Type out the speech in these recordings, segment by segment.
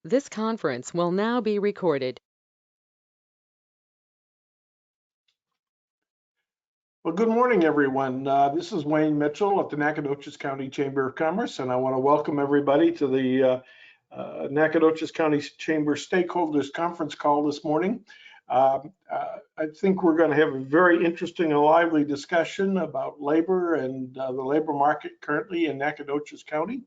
This conference will now be recorded. Well, good morning, everyone. This is Wayne Mitchell at the Nacogdoches County Chamber of Commerce, and I want to welcome everybody to the Nacogdoches County Chamber Stakeholders Conference call this morning. I think we're going to have a very interesting and lively discussion about labor and the labor market currently in Nacogdoches County.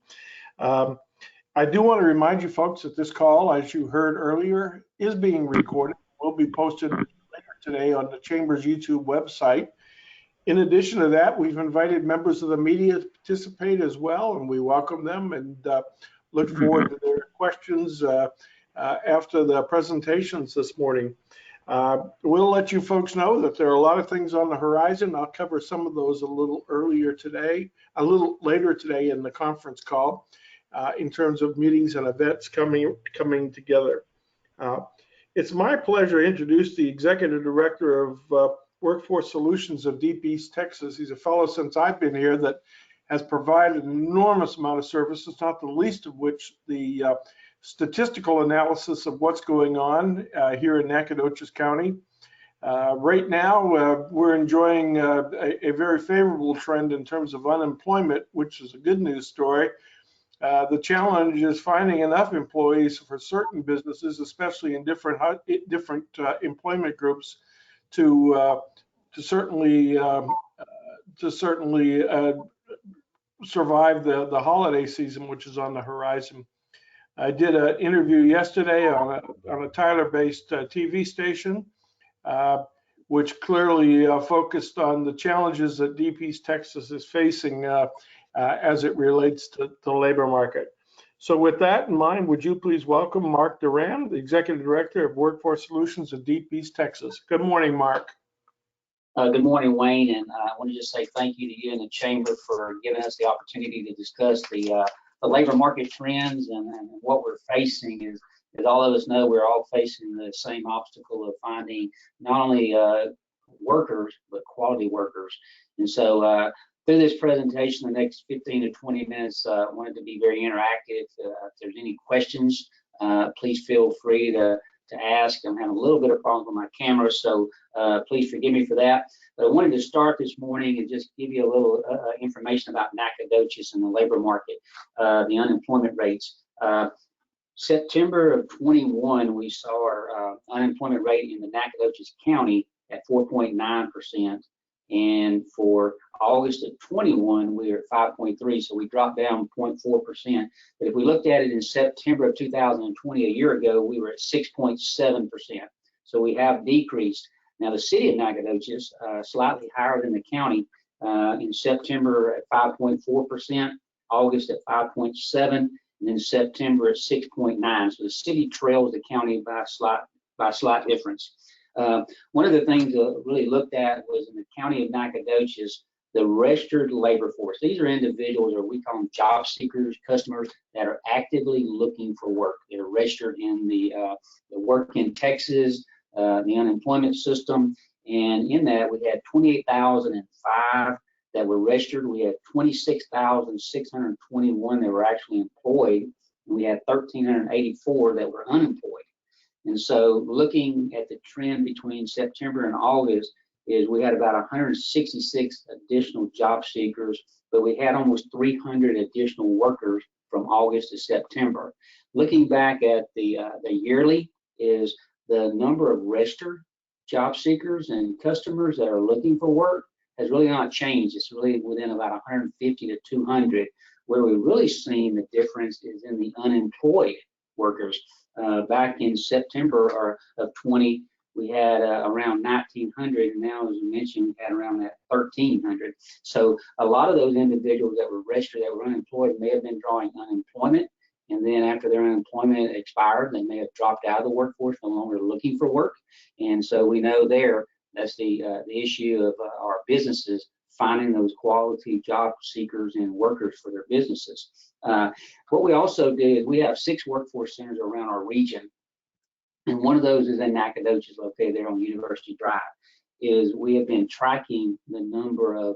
I do want to remind you folks that this call, as you heard earlier, is being recorded. Will be posted later today on the Chamber's YouTube website. In addition to that, we've invited members of the media to participate as well, and we welcome them and look forward to their questions after the presentations this morning. We'll let you folks know that there are a lot of things on the horizon. I'll cover some of those a little later today in the conference call in terms of meetings and events coming together. It's my pleasure to introduce the Executive Director of Workforce Solutions of Deep East Texas. He's a fellow since I've been here that has provided an enormous amount of services, not the least of which the statistical analysis of what's going on here in Nacogdoches County. Right now, we're enjoying a very favorable trend in terms of unemployment, which is a good news story. The challenge is finding enough employees for certain businesses, especially in different employment groups, to certainly survive the holiday season, which is on the horizon. I did an interview yesterday on a Tyler-based TV station, which clearly focused on the challenges that Deep East Texas is facing as it relates to the labor market. So with that in mind, would you please welcome Mark Durand, the Executive Director of Workforce Solutions of Deep East Texas. Good morning, Mark. Good morning, Wayne, and I want to just say thank you to you and the Chamber for giving us the opportunity to discuss the labor market trends and what we're facing. As all of us know, we're all facing the same obstacle of finding not only workers, but quality workers. And so through this presentation, the next 15 to 20 minutes, I wanted to be very interactive. If there's any questions, please feel free to ask. I'm having a little bit of problems with my camera, so please forgive me for that. But I wanted to start this morning and just give you a little information about Nacogdoches and the labor market, the unemployment rates. September of 21, we saw our unemployment rate in the Nacogdoches County at 4.9%. And for August of 21, we were at 5.3, so we dropped down 0.4%. But if we looked at it in September of 2020, a year ago, we were at 6.7%. So we have decreased. Now the city of Nacogdoches, slightly higher than the county, in September at 5.4%, August at 5.7%, and then September at 6.9%. So the city trails the county by a slight difference. One of the things that really looked at was in the county of Nacogdoches, the registered labor force. These are individuals, or we call them job seekers, customers that are actively looking for work. They're registered in the work in Texas, the unemployment system, and in that we had 28,005 that were registered. We had 26,621 that were actually employed, and we had 1,384 that were unemployed. And so looking at the trend between September and August is we had about 166 additional job seekers, but we had almost 300 additional workers from August to September. Looking back at the yearly is the number of registered job seekers and customers that are looking for work has really not changed. It's really within about 150 to 200. Where we've really seen the difference is in the unemployed workers. Back in September of 20, we had around 1,900, and now, as you mentioned, we had around that 1,300. So a lot of those individuals that were registered that were unemployed may have been drawing unemployment, and then after their unemployment expired, they may have dropped out of the workforce, no longer looking for work. And so we know that's the issue of our businesses finding those quality job seekers and workers for their businesses. What we also did is we have 6 workforce centers around our region, and one of those is in Nacogdoches, located there on University Drive. Is we have been tracking the number of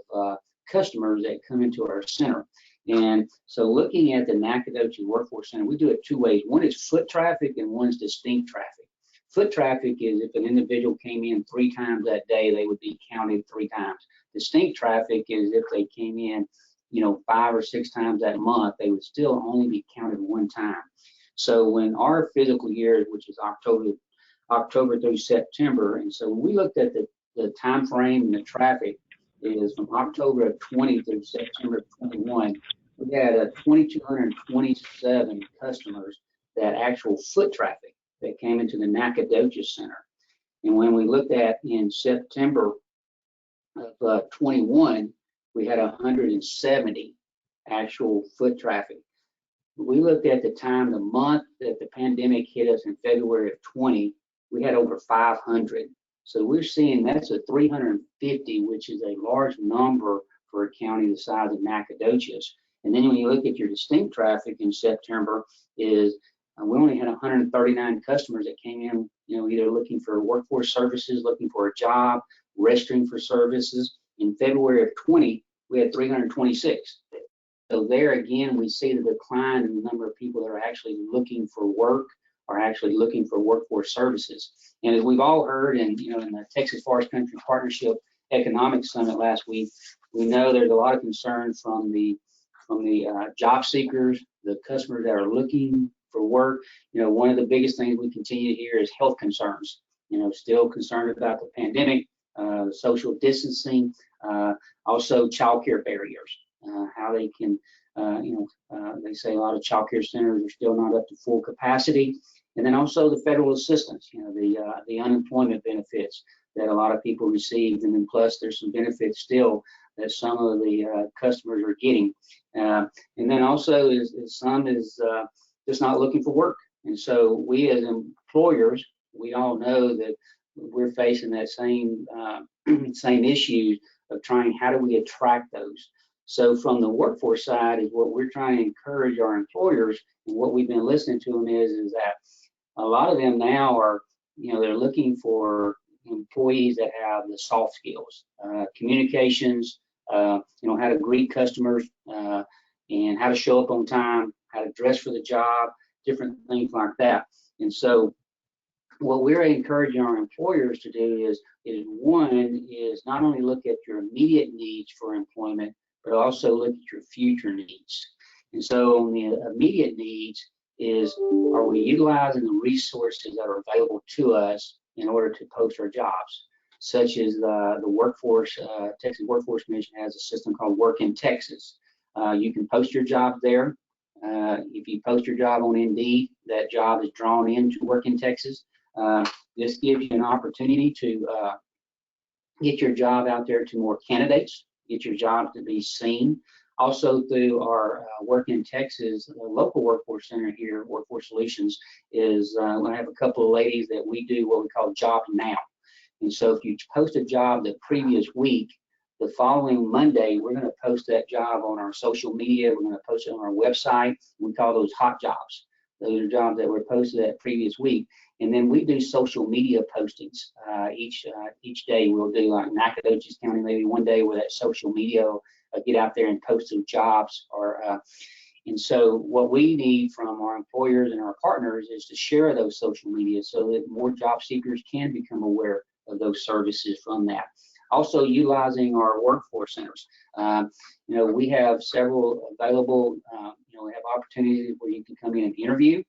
customers that come into our center, And so looking at the Nacogdoches Workforce Center, we do it two ways. One is foot traffic and one is distinct traffic. Foot traffic is if an individual came in 3 times that day, they would be counted 3 times. Distinct traffic is if they came in, 5 or 6 times that month, they would still only be counted 1 time. So when our physical year, which is October through September, and so when we looked at the time frame and the traffic is from October of 20 through September of 21, we had 2,227 customers that actual foot traffic that came into the Nacogdoches Center. And when we looked at in September of 21, we had 170 actual foot traffic. We looked at the time, the month that the pandemic hit us in February of 20, we had over 500. So we're seeing that's a 350, which is a large number for a county the size of Nacogdoches. And then when you look at your distinct traffic in September, is we only had 139 customers that came in, either looking for workforce services, looking for a job, registering for services. In February of 20, we had 326. So there again, we see the decline in the number of people that are actually looking for work, are actually looking for workforce services. And as we've all heard, in the Texas Forest Country Partnership Economic Summit last week, we know there's a lot of concern from the job seekers, the customers that are looking for work. One of the biggest things we continue to hear is health concerns. Still concerned about the pandemic, social distancing, also childcare barriers. How they can, they say a lot of childcare centers are still not up to full capacity. And then also the federal assistance, the unemployment benefits that a lot of people received. And then plus there's some benefits still that some of the customers are getting. And then also some is just not looking for work. And so we as employers, we all know that we're facing that same issues of trying, how do we attract those? So from the workforce side is what we're trying to encourage our employers, and what we've been listening to them is that a lot of them now are, they're looking for employees that have the soft skills, communications, how to greet customers, and how to show up on time, how to dress for the job, different things like that. And so what we're encouraging our employers to do is one is not only look at your immediate needs for employment, but also look at your future needs. And so on the immediate needs is, are we utilizing the resources that are available to us in order to post our jobs, such as the workforce, Texas Workforce Commission has a system called Work in Texas. You can post your job there. If you post your job on Indeed, that job is drawn into Work in Texas. This gives you an opportunity to get your job out there to more candidates, get your job to be seen. Also through our Work in Texas local workforce center here, Workforce Solutions, is we have a couple of ladies that we do what we call Job Now. And so if you post a job the previous week, the following Monday, we're going to post that job on our social media. We're going to post it on our website. We call those hot jobs. Those are jobs that were posted that previous week. And then we do social media postings. Each day we'll do, like Nacogdoches County, maybe one day where that social media will get out there and post some jobs. And so what we need from our employers and our partners is to share those social media so that more job seekers can become aware of those services from that. Also utilizing our workforce centers. We have several available, we have opportunities where you can come in and interview,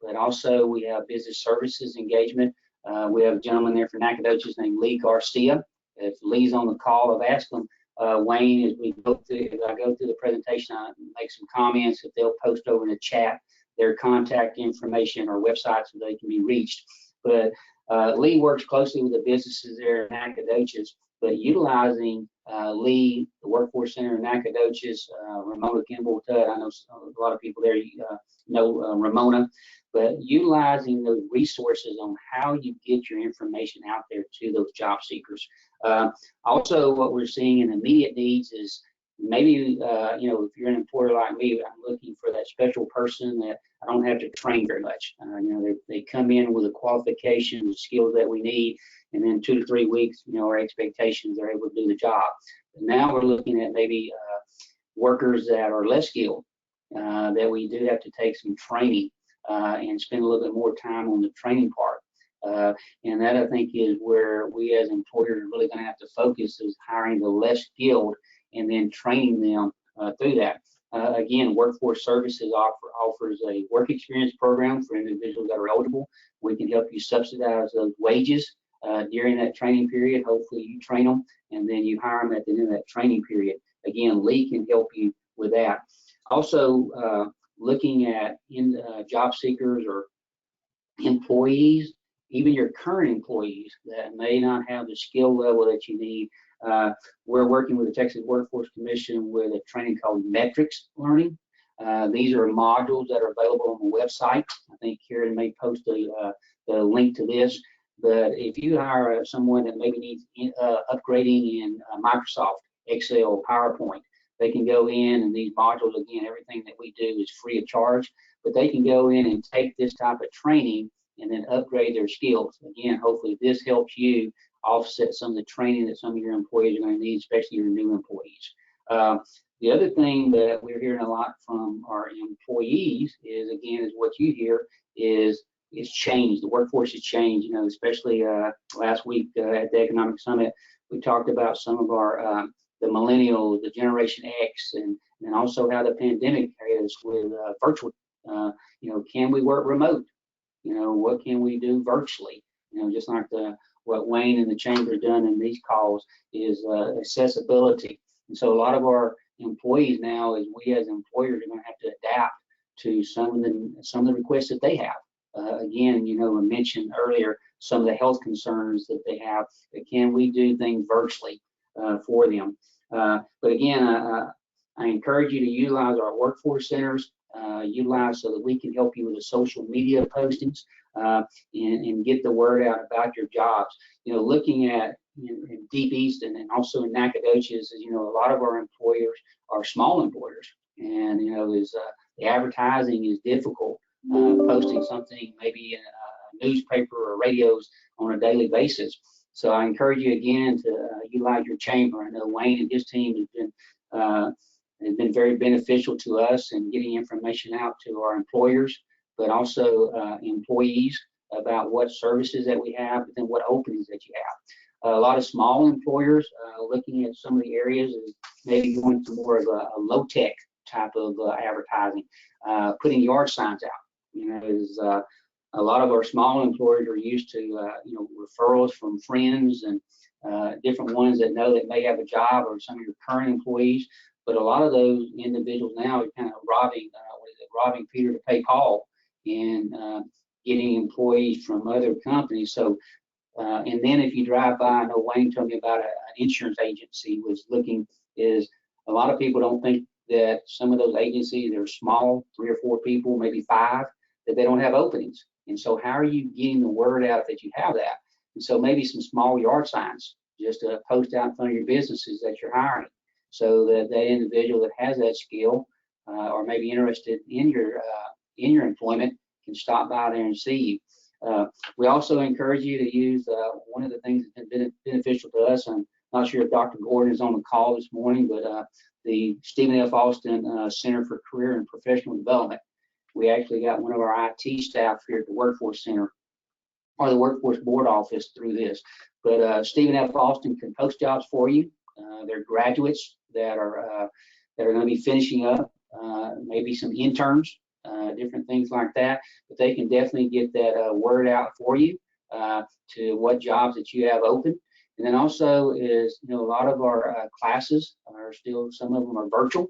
but also we have business services engagement. We have a gentleman there for Nacogdoches named Lee Garcia. If Lee's on the call, I've asked him, Wayne, as I go through the presentation, I make some comments if they'll post over in the chat their contact information or website so they can be reached. But Lee works closely with the businesses there in Nacogdoches, but utilizing Lee, the Workforce Center in Nacogdoches, Ramona Kimball Tutt, I know a lot of people there know Ramona, but utilizing those resources on how you get your information out there to those job seekers. Also, what we're seeing in immediate needs is maybe, if you're an employer like me, I'm looking for that special person that I don't have to train very much. They come in with the qualifications, the skills that we need, and then 2 to 3 weeks, our expectations, they're able to do the job. But now we're looking at maybe workers that are less skilled, that we do have to take some training and spend a little bit more time on the training part. And that, I think, is where we as employers are really going to have to focus, is hiring the less skilled and then training them through that. Again, Workforce Services offers a work experience program for individuals that are eligible. We can help you subsidize those wages during that training period. Hopefully you train them and then you hire them at the end of that training period. Again, Lee can help you with that. Also, looking at job seekers or employees, even your current employees that may not have the skill level that you need. We're working with the Texas Workforce Commission with a training called Metrics Learning. These are modules that are available on the website. I think Karen may post the link to this. But if you hire someone that maybe needs upgrading in Microsoft, Excel, PowerPoint, they can go in, and these modules, again, everything that we do is free of charge, but they can go in and take this type of training and then upgrade their skills. Again, hopefully this helps you offset some of the training that some of your employees are going to need, especially your new employees. The other thing that we're hearing a lot from our employees is, again, is what you hear is change. The workforce has changed, you know, especially last week at the Economic Summit, we talked about some of our the millennials, the Generation X, and also how the pandemic hit us with virtual. You know, can we work remote? You know, what can we do virtually? You know, just like what Wayne and the Chamber have done in these calls is accessibility. And so a lot of our employees now, is we as employers are going to have to adapt to some of the requests that they have. Again, you know, I mentioned earlier some of the health concerns that they have. Can we do things virtually for them? But again, I encourage you to utilize our workforce centers, utilize so that we can help you with the social media postings and get the word out about your jobs. You know, looking at in Deep East and also in Nacogdoches, you know, a lot of our employers are small employers, and you know, the advertising is difficult. Posting something maybe in a newspaper or radios on a daily basis. So I encourage you again to utilize your chamber. I know Wayne and his team has been very beneficial to us in getting information out to our employers, but also employees about what services that we have and what openings that you have. A lot of small employers looking at some of the areas is maybe going to more of a low-tech type of advertising, putting yard signs out. You know, is a lot of our small employers are used to you know, referrals from friends and different ones that know that may have a job, or some of your current employees. But a lot of those individuals now are kind of robbing Peter to pay Paul, and getting employees from other companies. So and then if you drive by, I know Wayne told me about an insurance agency was looking. Is a lot of people don't think that some of those agencies are small, 3 or 4 people, maybe 5, that they don't have openings. And so how are you getting the word out that you have that? And so maybe some small yard signs, just to post out in front of your businesses that you're hiring, so that that individual that has that skill or maybe interested in your employment can stop by there and see you. We also encourage you to use one of the things that's been beneficial to us. I'm not sure if Dr. Gordon is on the call this morning, but the Stephen F. Austin Center for Career and Professional Development. We actually got one of our IT staff here at the Workforce Center, or the Workforce Board Office, through this. But Stephen F. Austin can post jobs for you. They're graduates that are going to be finishing up, maybe some interns, different things like that. But they can definitely get that word out for you to what jobs that you have open. And then also is, you know, a lot of our classes are still, some of them are virtual.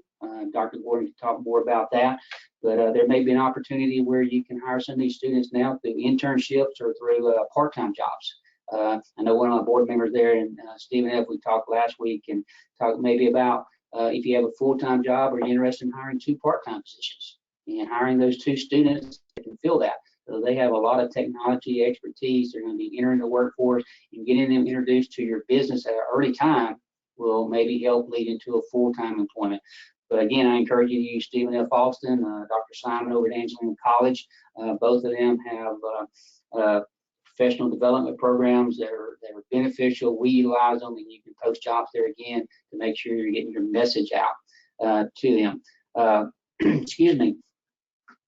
Dr. Gordon can talk more about that. But there may be an opportunity where you can hire some of these students now through internships or through part-time jobs. I know one of my board members there, and Stephen F., we talked last week and talked maybe about if you have a full-time job, or you're interested in hiring 2 part-time positions, and hiring those 2 students that can fill that. So they have a lot of technology expertise. They're going to be entering the workforce, and getting them introduced to your business at an early time will maybe help lead into a full-time employment. But again, I encourage you to use Stephen F. Austin, Dr. Simon over at Angelina College. Both of them have professional development programs that are beneficial. We utilize them, and you can post jobs there again to make sure you're getting your message out. to them. Excuse me.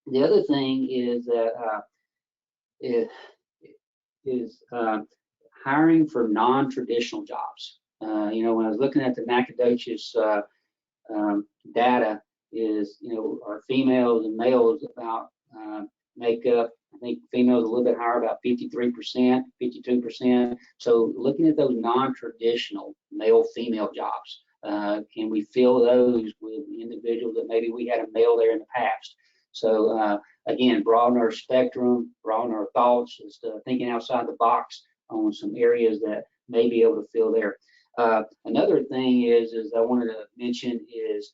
The other thing is that hiring for non-traditional jobs. When I was looking at the Nacogdoches data, our females and males about make up. I think females a little bit higher, about 53%, 52%. So looking at those non-traditional male-female jobs, can we fill those with individuals that maybe we had a male there in the past? So again, broaden our spectrum, broaden our thoughts, just thinking outside the box on some areas that may be able to fill there. Another thing is I wanted to mention is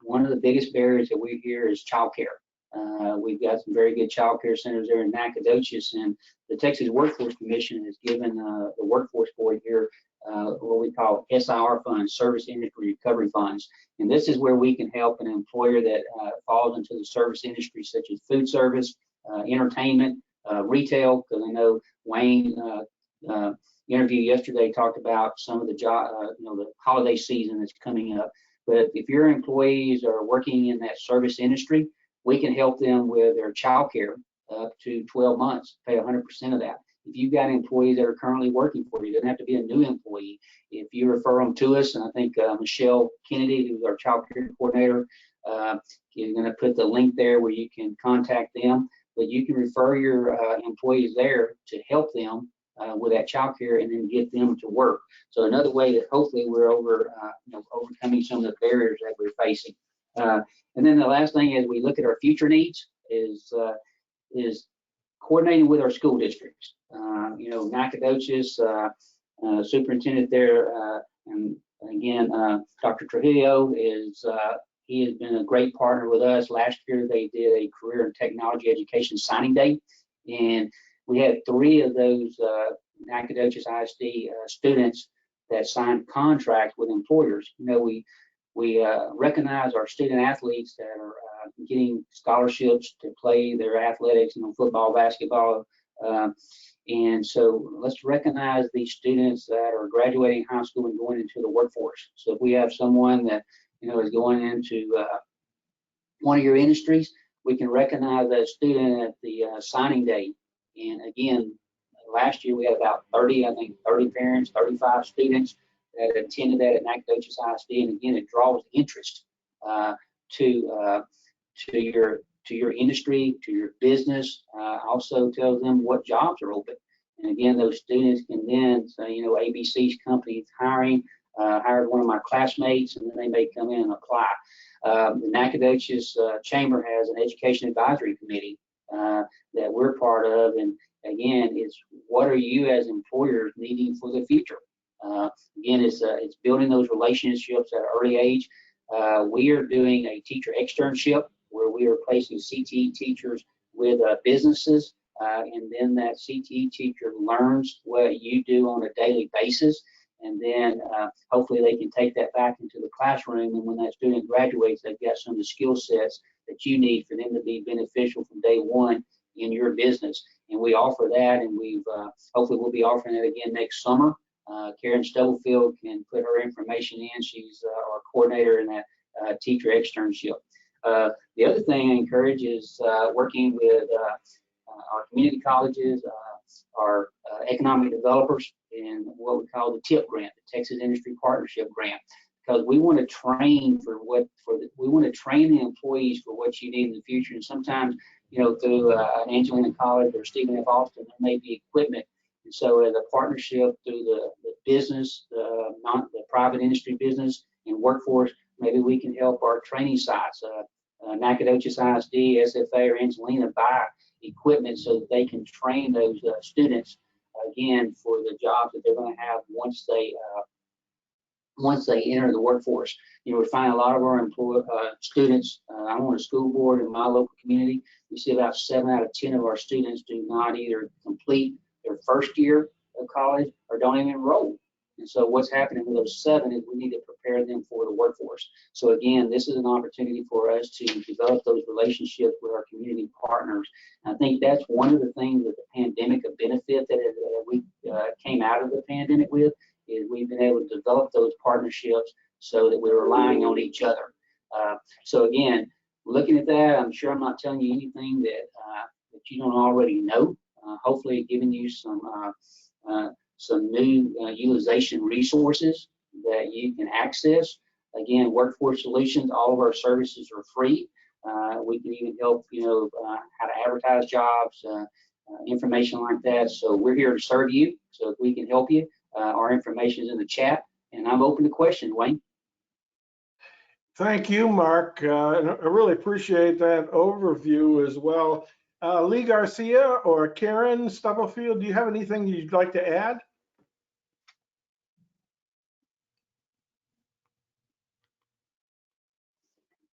one of the biggest barriers that we hear is childcare. We've got some very good child care centers there in Nacogdoches, and the Texas Workforce Commission has given the workforce board here what we call SIR funds, Service Industry Recovery Funds. And this is where we can help an employer that falls into the service industry, such as food service, entertainment, retail, because I know Wayne interview yesterday talked about some of the job, the holiday season that's coming up. But if your employees are working in that service industry, we can help them with their child care up to 12 months, pay 100% of that. If you've got employees that are currently working for you, it doesn't have to be a new employee. If you refer them to us, and I think Michelle Kennedy, who's our child care coordinator, is going to put the link there where you can contact them. But you can refer your employees there to help them with that child care and then get them to work. So another way that hopefully we're overcoming some of the barriers that we're facing. And then the last thing is we look at our future needs is coordinating with our school districts. Nacogdoches, superintendent there, and again, Dr. Trujillo he has been a great partner with us. Last year they did a career and technology education signing day, and we had 3 of those Nacogdoches ISD students that signed contracts with employers. We recognize our student athletes that are getting scholarships to play their athletics, football, basketball, and so let's recognize these students that are graduating high school and going into the workforce. So if we have someone that is going into one of your industries, we can recognize that student at the signing day. And again, last year we had about 30 parents, 35 students that attended that at Nacogdoches ISD, and again, it draws interest to your industry, to your business. Also tells them what jobs are open, and again, those students can then say, ABC's company is hiring, hired one of my classmates, and then they may come in and apply. The Nacogdoches Chamber has an education advisory committee that we're part of, and again, it's what are you as employers needing for the future? Again, it's building those relationships at an early age. We are doing a teacher externship where we are placing CTE teachers with businesses, and then that CTE teacher learns what you do on a daily basis, and then hopefully they can take that back into the classroom, and when that student graduates, they've got some of the skill sets that you need for them to be beneficial from day one in your business. And we offer that, and hopefully we'll be offering it again next summer. Karen Stubblefield can put her information in. She's our coordinator in that teacher externship. The other thing I encourage is working with our community colleges, our economic developers, and what we call the TIP grant, the Texas Industry Partnership Grant, because we want to train we want to train the employees for what you need in the future. And sometimes, through an Angelina College or Stephen F. Austin, there may be equipment. And so as a partnership through the business, the private industry business and workforce, maybe we can help our training sites, Nacogdoches ISD, SFA, or Angelina buy equipment so that they can train those students again for the jobs that they're going to have once they enter the workforce. We find a lot of our students. I'm on a school board in my local community. We see about 7 out of 10 of our students do not either complete their first year of college or don't even enroll. And so what's happening with those 7 is we need to prepare them for the workforce. So again, this is an opportunity for us to develop those relationships with our community partners. And I think that's one of the things that the pandemic, a benefit that we came out of the pandemic with, is we've been able to develop those partnerships so that we're relying on each other. So again, looking at that, I'm sure I'm not telling you anything that you don't already know. Hopefully giving you some new utilization resources that you can access. Again, Workforce Solutions, all of our services are free. We can even help, how to advertise jobs, information like that. So we're here to serve you. So if we can help you, our information is in the chat, and I'm open to questions, Wayne. Thank you, Mark. And I really appreciate that overview as well. Lee Garcia or Karen Stubblefield, do you have anything you'd like to add?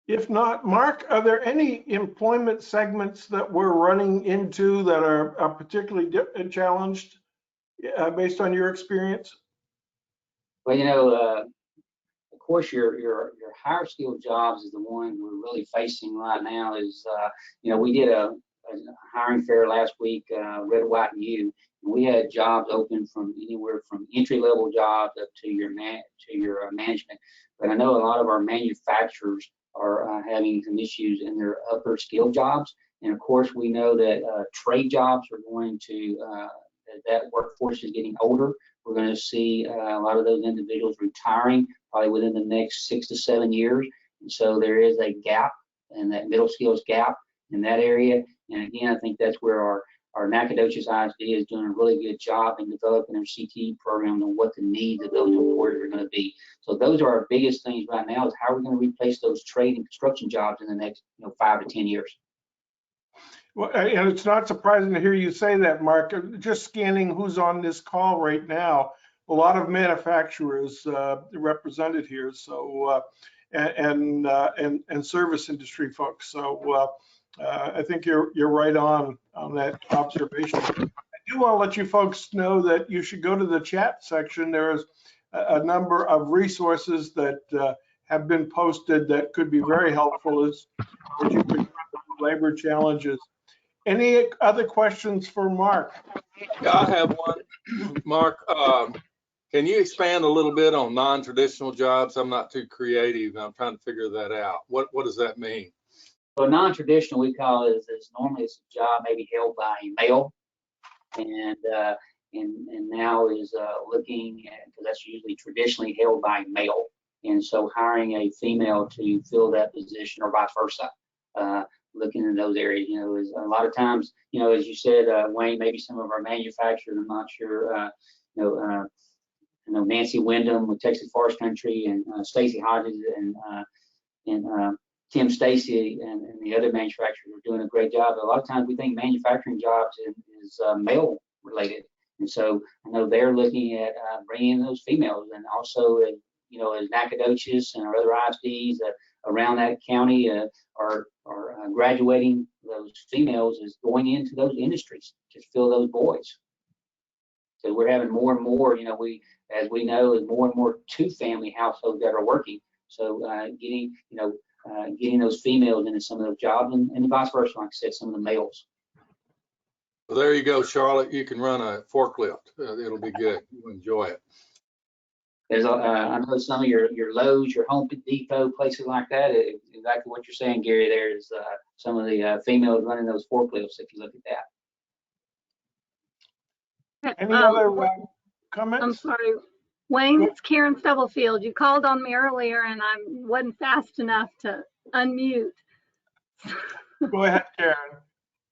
If not, Mark, are there any employment segments that we're running into that are particularly challenged based on your experience? Well, of course, your higher skilled jobs is the one we're really facing right now. We did a hiring fair last week, Red, White, and U. And we had jobs open from anywhere from entry level jobs up to your management. But I know a lot of our manufacturers are having some issues in their upper skill jobs. And of course, we know that trade jobs are going to, that workforce is getting older. We're going to see a lot of those individuals retiring probably within the next 6 to 7 years. And so there is a gap, and that middle skills gap in that area. And again, I think that's where our Nacogdoches ISD is doing a really good job in developing their CTE program and what the needs of those employers are going to be. So those are our biggest things right now, is how are we going to replace those trade and construction jobs in the next 5 to 10 years. Well, and it's not surprising to hear you say that, Mark. Just scanning who's on this call right now, a lot of manufacturers represented here, so and service industry folks. So I think you're right on that observation. I do want to let you folks know that you should go to the chat section. There's a number of resources that have been posted that could be very helpful as you confront labor challenges. Any other questions for Mark? Yeah, I have one. Mark, can you expand a little bit on non-traditional jobs? I'm not too creative. I'm trying to figure that out. What does that mean? Well, non-traditional, we call it is normally it's a job maybe held by a male, and now is looking at, because that's usually traditionally held by a male, and so hiring a female to fill that position or vice versa. Looking in those areas, is a lot of times, as you said, Wayne, maybe some of our manufacturers, I'm not sure, Nancy Wyndham with Texas Forest Country, and Stacy Hodges and Tim Stacy and the other manufacturers are doing a great job. A lot of times we think manufacturing jobs is male related, and so I know they're looking at bringing in those females, and also as Nacogdoches and our other ISDs around that county are graduating those females is going into those industries to fill those voids. So we're having more and more, as we know, is more and more two-family households that are working. So getting those females into some of those jobs, and vice versa, like I said, some of the males. Well, there you go, Charlotte. You can run a forklift. It'll be good. You'll enjoy it. There's, I know some of your Lowe's, your Home Depot, places like that. Exactly what you're saying, Gary. There's some of the females running those forklifts. If you look at that. Any other comments? I'm sorry, Wayne. It's Karen Stubblefield. You called on me earlier, and I wasn't fast enough to unmute. Go ahead, Karen.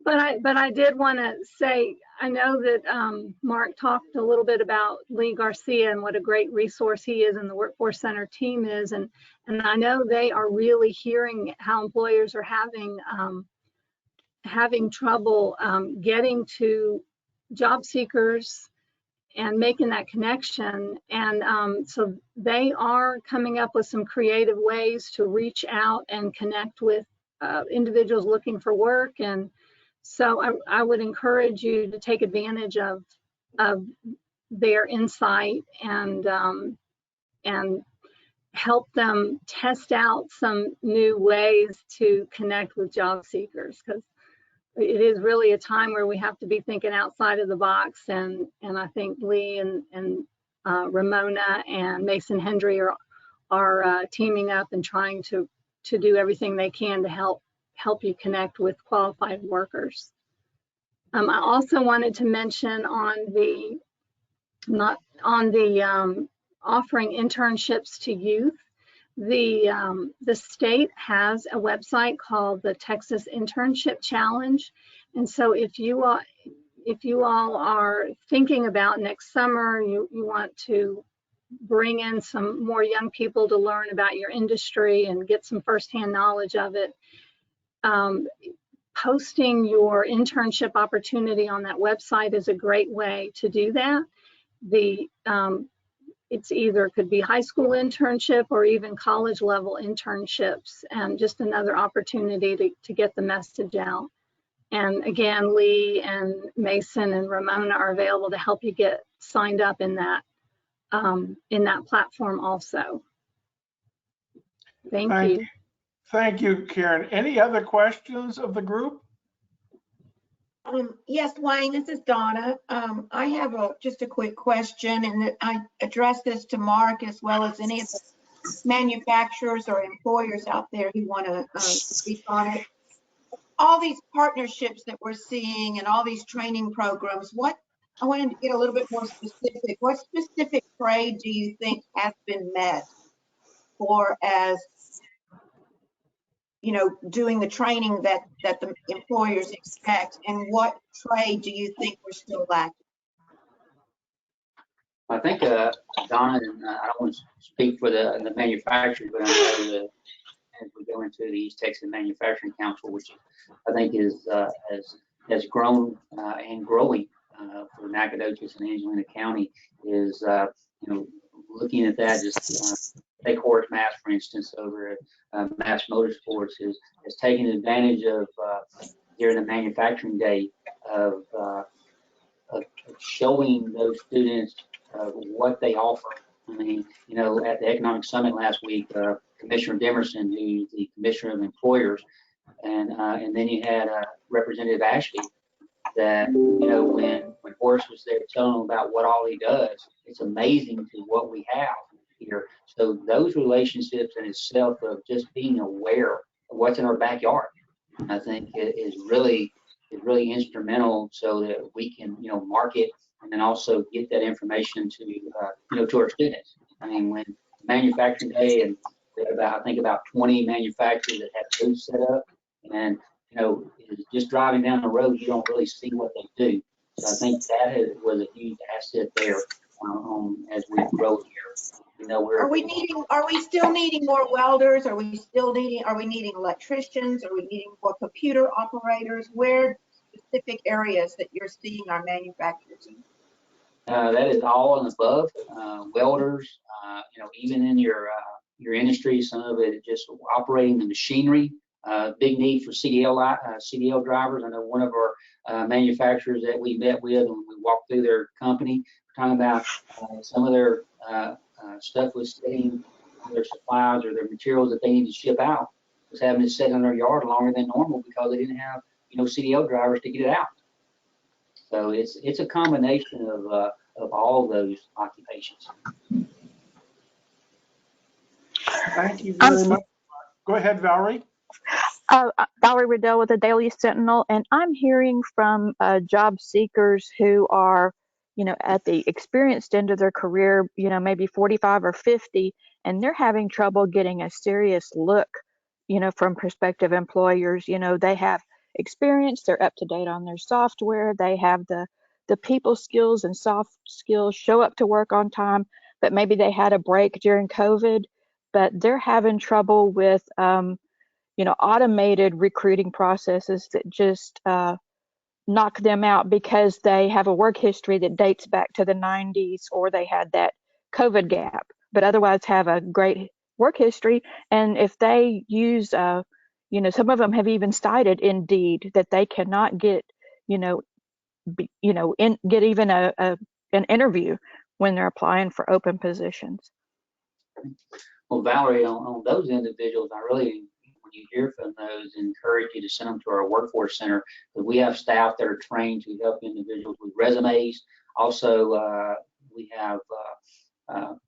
But I did want to say, I know that Mark talked a little bit about Lee Garcia and what a great resource he is and the Workforce Center team is, and I know they are really hearing how employers are having trouble getting to job seekers and making that connection, and so they are coming up with some creative ways to reach out and connect with individuals looking for work. And so I would encourage you to take advantage of their insight and help them test out some new ways to connect with job seekers, because it is really a time where we have to be thinking outside of the box. And I think Lee and Ramona and Mason Hendry are teaming up and trying to to do everything they can to help you connect with qualified workers. I also wanted to mention on the offering internships to youth. The state has a website called the Texas Internship Challenge, and so if you all are thinking about next summer, you want to bring in some more young people to learn about your industry and get some firsthand knowledge of it. Posting your internship opportunity on that website is a great way to do that. It's either could be high school internship or even college level internships, and just another opportunity to get the message out. And again, Lee and Mason and Ramona are available to help you get signed up in that platform also. Thank you. Thank you, Karen. Any other questions of the group? Yes, Wayne, this is Donna. I have just a quick question, and I address this to Mark as well as any of the manufacturers or employers out there who want to speak on it. All these partnerships that we're seeing and all these training programs, I wanted to get a little bit more specific. What specific trade do you think has been met for as, you know, doing the training that the employers expect, and what trade do you think we're still lacking? I think, Donna, and I don't want to speak for the manufacturers, but I know that as we go into the East Texas Manufacturing Council, which I think has grown and growing for Nacogdoches and Angelina County, is you know, looking at that, just take Horace Mass, for instance, over at Mass Motorsports, is taking advantage of during the manufacturing day of showing those students what they offer. I mean, you know, at the Economic Summit last week, Commissioner Demerson, who's the Commissioner of Employers, and then you had Representative Ashby, that, you know, when Horace was there telling them about what all he does, it's amazing to what we have here. So those relationships in itself of just being aware of what's in our backyard, I think is really instrumental, so that we can, you know, market and then also get that information to you know, to our students. I mean, when manufacturing day, and we had I think about 20 manufacturers that have booths set up, and you know, just driving down the road, you don't really see what they do. So I think that was a huge asset there as we grow here. You know, are we still needing more welders? Are we needing electricians? Are we needing more computer operators? Where specific areas that you're seeing our manufacturers in? That is all and above. Welders, you know, even in your industry, some of it is just operating the machinery. Big need for CDL drivers. I know one of our manufacturers that we met with when we walked through their company, talking about some of their stuff was sitting, their supplies or their materials that they need to ship out was having to sit in their yard longer than normal because they didn't have, you know, CDL drivers to get it out. So it's a combination of all of those occupations. Thank you very much. Go ahead, Valerie. Valerie Riddell with the Daily Sentinel, and I'm hearing from job seekers who are, you know, at the experienced end of their career, you know, maybe 45 or 50, and they're having trouble getting a serious look, you know, from prospective employers. You know, they have experience, they're up to date on their software, they have the people skills and soft skills, show up to work on time, but maybe they had a break during COVID, but they're having trouble with you know, automated recruiting processes that just knock them out because they have a work history that dates back to the 90s, or they had that COVID gap, but otherwise have a great work history. And if they use, you know, some of them have even cited Indeed that they cannot get, you know, get even an interview when they're applying for open positions. Well, Valerie, on those individuals, I really, when you hear from those, encourage you to send them to our workforce center, because we have staff that are trained to help individuals with resumes. Also, we have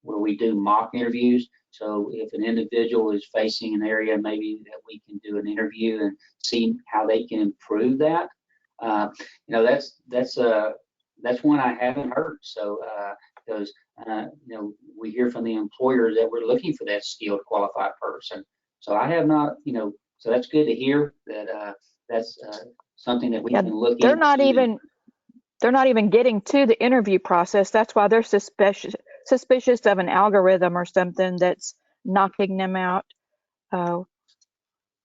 where we do mock interviews. So if an individual is facing an area, maybe that we can do an interview and see how they can improve that. That's one I haven't heard. So because we hear from the employers that we're looking for that skilled, qualified person. So I have not, so that's good to hear that that's something that we can look into. They're not even getting to the interview process. That's why they're suspicious of an algorithm or something that's knocking them out. Well,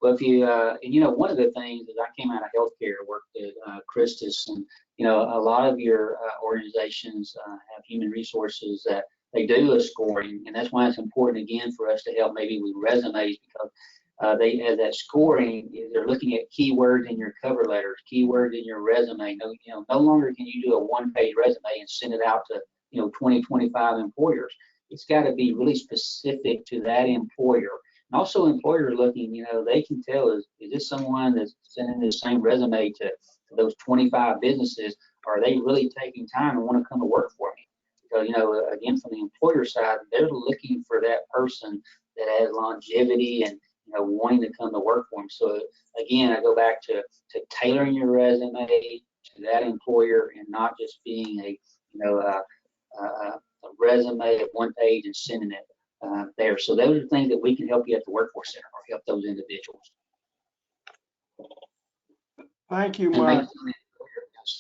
if you, one of the things is I came out of healthcare, worked at Christus, and, a lot of your organizations have human resources that they do a scoring, and that's why it's important, again, for us to help maybe with resumes, because they, as that scoring, they're looking at keywords in your cover letters, keywords in your resume. No longer can you do a one-page resume and send it out to, 20, 25 employers. It's got to be really specific to that employer. And also employers looking, they can tell, is this someone that's sending the same resume to those 25 businesses? Or are they really taking time and want to come to work for me? Because, again, from the employer side, they're looking for that person that has longevity and, wanting to come to work for them. So again, I go back to tailoring your resume to that employer and not just being a resume at one page and sending it there. So those are things that we can help you at the Workforce Center or help those individuals. Thank you, Mark.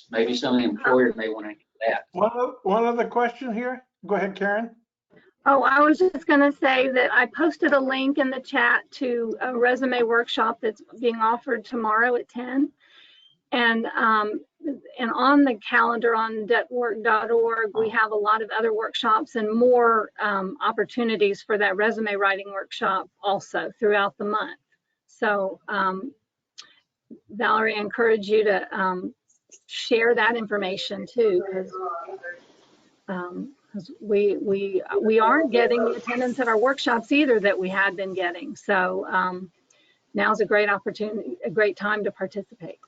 Maybe some of the employers may want to do that. One other question here. Go ahead, Karen. Oh, I was just going to say that I posted a link in the chat to a resume workshop that's being offered tomorrow at 10. And on the calendar on debtwork.org, we have a lot of other workshops and more opportunities for that resume writing workshop also throughout the month. So Valerie, I encourage you to share that information too, because we aren't getting the attendance at our workshops either that we had been getting. So now's a great opportunity, a great time to participate.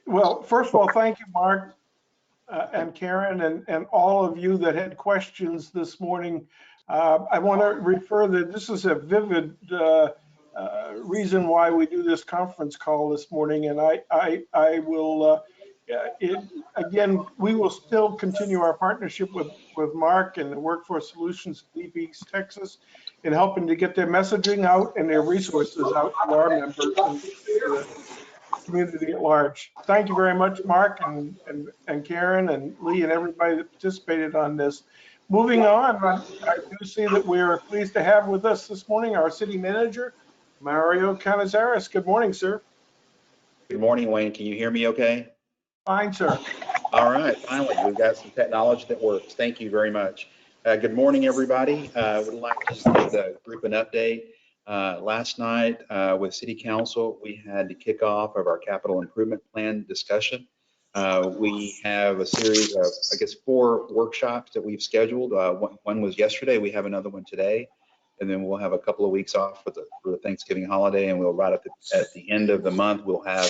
Well, first of all, thank you, Mark and Karen and all of you that had questions this morning. I want to refer that this is a vivid reason why we do this conference call this morning. And I will, again, we will still continue our partnership with Mark and the Workforce Solutions Deep East Texas in helping to get their messaging out and their resources out to our members and the community at large. Thank you very much, Mark and Karen and Lee and everybody that participated on this. Moving on, I do see that we are pleased to have with us this morning our city manager, Mario Canizares. Good morning, sir. Good morning, Wayne. Can you hear me okay? Fine, sir. All right, finally, we've got some technology that works. Thank you very much. Good morning, everybody. I would like to just give the group an update. Last night with City Council, we had the kickoff of our capital improvement plan discussion. We have a series of, I guess, 4 workshops that we've scheduled. One was yesterday. We have another one today. And then we'll have a couple of weeks off for the Thanksgiving holiday, and we'll right at the end of the month, we'll have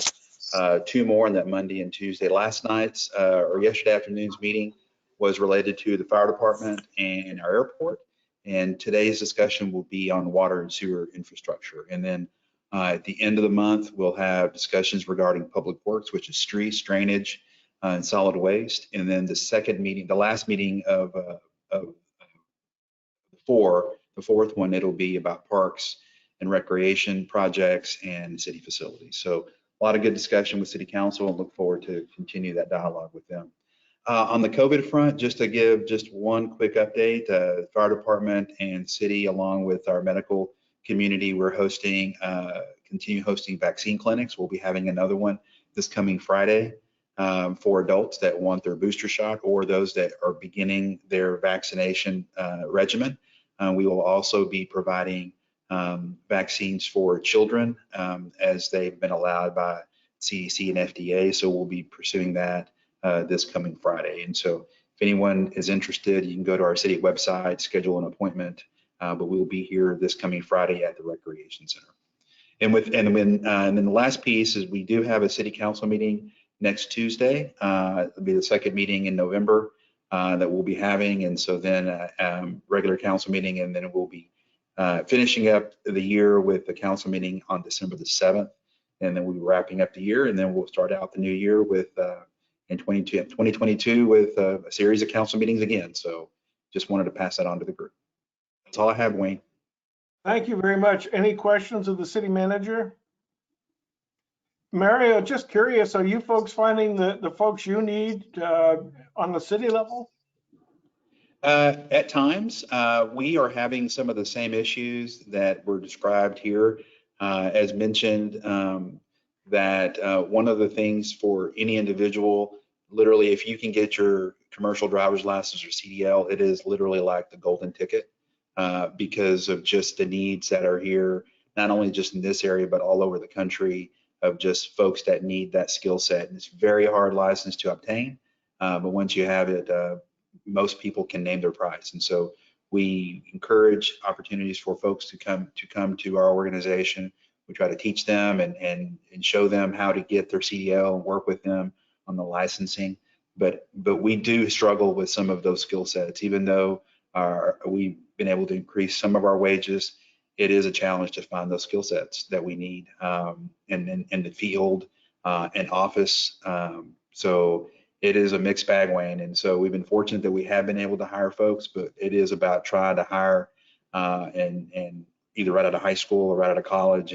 2 more on that Monday and Tuesday. Last night's or yesterday afternoon's meeting was related to the fire department and our airport. And today's discussion will be on water and sewer infrastructure. And then at the end of the month, we'll have discussions regarding public works, which is streets, drainage, and solid waste. And then the second meeting, the last meeting of the 4, the 4th one, it'll be about parks and recreation projects and city facilities. So a lot of good discussion with City Council, and look forward to continue that dialogue with them. On the COVID front, just to give just one quick update, the fire department and city, along with our medical community, we're hosting, continue hosting vaccine clinics. We'll be having another one this coming Friday for adults that want their booster shot or those that are beginning their vaccination regimen. We will also be providing vaccines for children as they've been allowed by CDC and FDA. So we'll be pursuing that this coming Friday. And so if anyone is interested, you can go to our city website, schedule an appointment, but we'll be here this coming Friday at the Recreation Center. And then the last piece is we do have a city council meeting next Tuesday. It'll be the second meeting in November. that we'll be having. And so then regular council meeting, and then we'll be finishing up the year with the council meeting on December the 7th. And then we'll be wrapping up the year, and then we'll start out the new year with in 2022 with a series of council meetings again. So just wanted to pass that on to the group. That's all I have, Wayne. Thank you very much. Any questions of the city manager? Mario, just curious, are you folks finding the folks you need on the city level? At times, we are having some of the same issues that were described here. As mentioned, that one of the things for any individual, literally, if you can get your commercial driver's license or CDL, it is literally like the golden ticket because of just the needs that are here, not only just in this area, but all over the country, of just folks that need that skill set. And it's very hard license to obtain, but once you have it, most people can name their price. And so we encourage opportunities for folks to come to our organization. We try to teach them and show them how to get their CDL and work with them on the licensing. But we do struggle with some of those skill sets. Even though we've been able to increase some of our wages, it is a challenge to find those skill sets that we need in the field and office. So it is a mixed bag, Wayne. And so we've been fortunate that we have been able to hire folks, but it is about trying to hire and either right out of high school or right out of college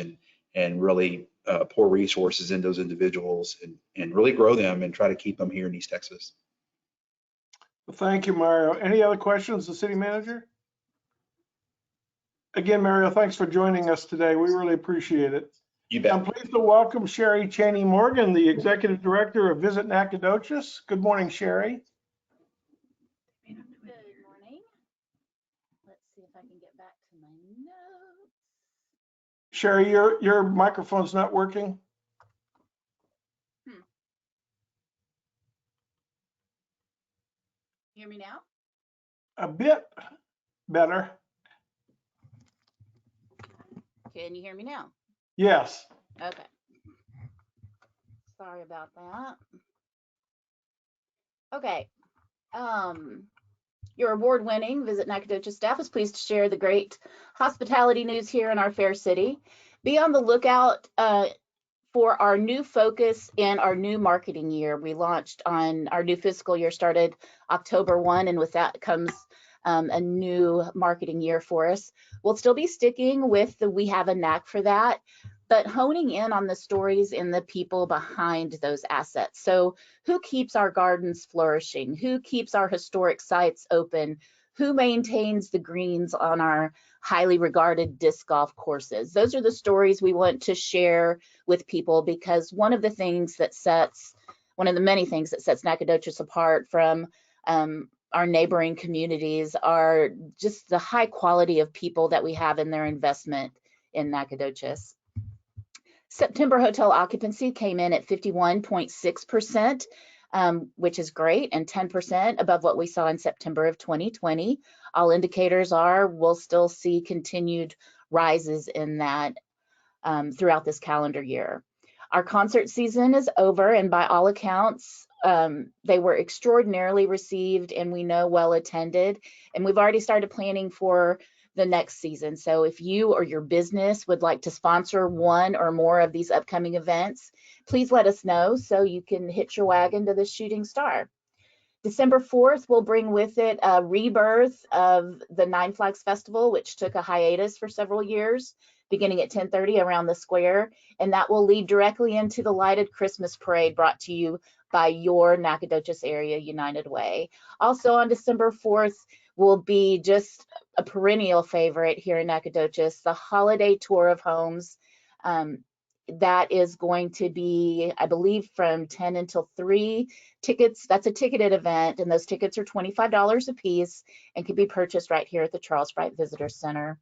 and really pour resources in those individuals and really grow them and try to keep them here in East Texas. Well, thank you, Mario. Any other questions, the city manager? Again, Mario, thanks for joining us today. We really appreciate it. You bet. I'm pleased to welcome Sherry Cheney Morgan, the Executive Director of Visit Nacogdoches. Good morning, Sherry. Good morning. Let's see if I can get back to my notes. Sherry, your microphone's not working. Hear me now? A bit better. Can you hear me now? Yes. Okay. Sorry about that. Okay. Your award-winning Visit Nacogdoches staff is pleased to share the great hospitality news here in our fair city. Be on the lookout for our new focus in our new marketing year. We launched on our new fiscal year, started October 1, and with that comes a new marketing year for us. We'll still be sticking with the We Have a Knack for That, but honing in on the stories and the people behind those assets. So who keeps our gardens flourishing? Who keeps our historic sites open? Who maintains the greens on our highly regarded disc golf courses? Those are the stories we want to share with people, because one of the many things that sets Nacogdoches apart from our neighboring communities are just the high quality of people that we have in their investment in Nacogdoches. September hotel occupancy came in at 51.6%, which is great, and 10% above what we saw in September of 2020. All indicators are we'll still see continued rises in that throughout this calendar year. Our concert season is over, and by all accounts, they were extraordinarily received, and we know well attended, and we've already started planning for the next season. So if you or your business would like to sponsor one or more of these upcoming events, please let us know so you can hitch your wagon to the shooting star. December 4th will bring with it a rebirth of the Nine Flags Festival, which took a hiatus for several years, beginning at 10:30 around the square, and that will lead directly into the lighted Christmas parade brought to you by your Nacogdoches Area United Way. Also on December 4th will be just a perennial favorite here in Nacogdoches, the holiday tour of homes. That is going to be, I believe, from 10 until 3 tickets. That's a ticketed event, and those tickets are $25 a piece and can be purchased right here at the Charles Bright Visitor Center.